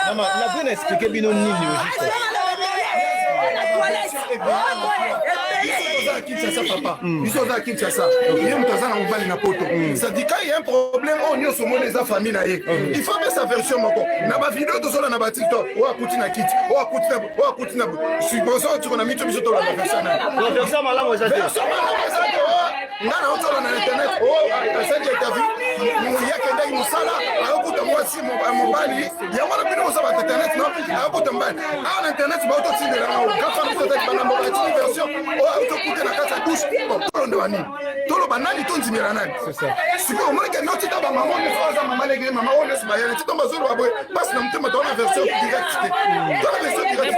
Maman, la bonne expliqué bien au niveau juste. Papa, ils sont à Kinshasa. Il y a un ça dit quand il y a un problème, on y a sur les familles. Il faut mettre sa version. Na ba vidéo de ça na ba TikTok. Oh akutina kit. Oh akutina. Je suis besoin tu connais mis tout sur la version. La version malade moi ça. Ngana otola na internet. Oh, asante tavi. Mu yakenda imusala. Akuta mwasi mobali. Ya wana bino ça va internet non. Akuta mbali. Ah internet ba auto tindela na. Kafa mtoto bana mboka version. Oh auto kuta na kata douche. Bon, ndo bani. Tolo banani to nzimira nani. C'est ça. Siko moi que noti ta ba maman ne faza maman légre maman on laisse ba yele. Tito bazolo aboy. Passe na mtema to na version direct. To na version direct.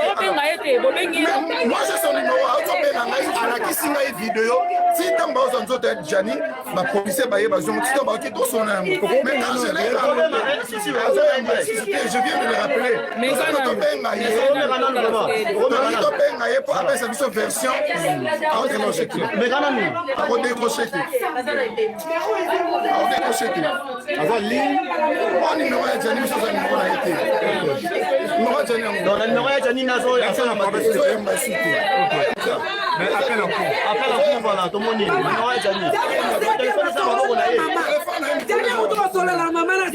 Moi je son numéro auto pe na ngai ala kisinga e video. Si tamba ozo nzoto et Jani ba police ba ye ba zomo tito ba ki to sona. Mais quand je l'ai je viens de le rappeler. Mais quand to benga ye. To benga ye pour après sa version. On décroché qui. Mais quand même. On décroché qui. On décroché qui. Avant ligne. On numéro ya Jani biso za numéro na été. Numéro ya Jani. Dans le numéro ya Jani nazo ya sana ba beso. Mais appel en cours. Appel en cours voilà tout le monde. Numéro ya Jani. Téléphone ça va pour la ye. Jani on doit la maman na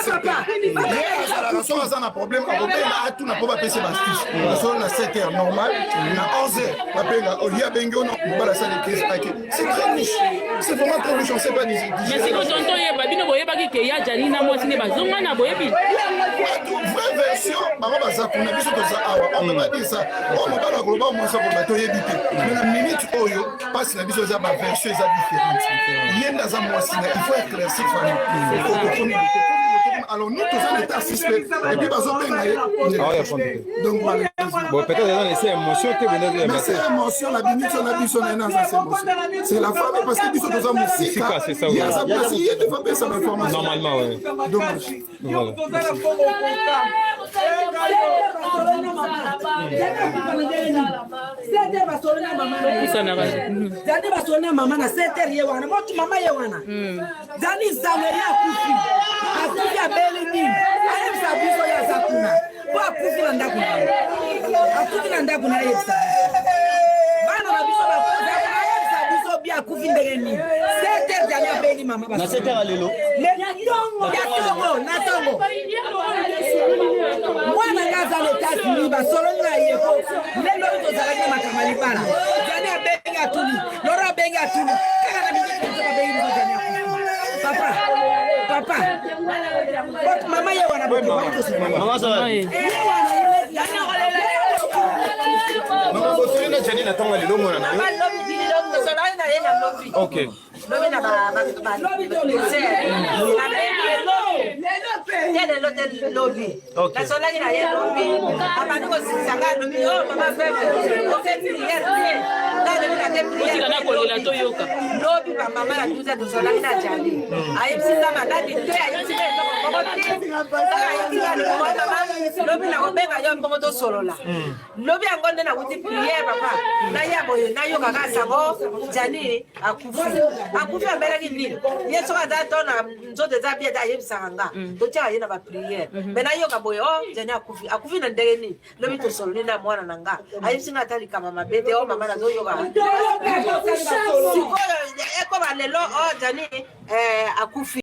c'est papa. On a un problème à tout n'a pas passé bastiche. On a 7h normal, on a 11h. C'est très riche. C'est vraiment très riche, on ne sait pas dire. Mais si vous entendez, Babino Boye Bagi Keya Janina Mosine Bazonga na Boyebi. Vraie version, maman Bazak, on a vu ce que ça a. On ne peut pas dire ça. On ne peut pas global, on s'en va bateau éviter. Mais la minute Oyo passe la vision de ma version différente. Il y a dans un mois, il faut éclaircir famille. Alors nous tous on est assistés et puis bazon bengaye. Donc bon peut-être dans les émotions que venez de c'est émotion la minute on a dit son énergie c'est la famille parce que biso tous en musique c'est ça il y a ça parce qu'il y a des femmes ça information normalement ouais dommage Zani basona mama na 7h ye wana motu mama ye wana Zani zameria kufi akufi abeli ni ayemsa biso ya zakuna po akufi na ndakuna akufi na ndakuna ayemsa bana na biso ba ayemsa biso bi akufi ndenge ni 7h zani abeli mama na 7h lelo na tongo mwana ngaza letasi ni basolo nga yeko lelo tozalaki makamali bana zani abenga tuni lora benga tuni kaka na bingi kutoka bengi zani papa mama ye wana boto mama ça va mama boto ina jani na tonga lelo mwana na OK Lobi na ba lobi. La sola ina ye lobi. Abani ko sanga lobi oh mama febe. Ko fe prière. La lobi na te prière. Na ko la to yoka. Lobi ba mama la tuza to sola ina jali. Ayi singa madadi te ayi singa ko ti. Ayi singa ni ko mama. Lobi na ko bega yo mbo to solola. Lobi angonde na kuti prière papa. Na ya boye na yoka ka sabo jani akufi ambela kini yeso ka dato na nzote za bia da yebisanga to tia yena ba prière mena yo ka boyo jani akufi na ndenge ni lobi to solo ni na mwana nanga ayisinga tali kama mabete o mama na zo yo ka siko eko ba lelo o jani akufi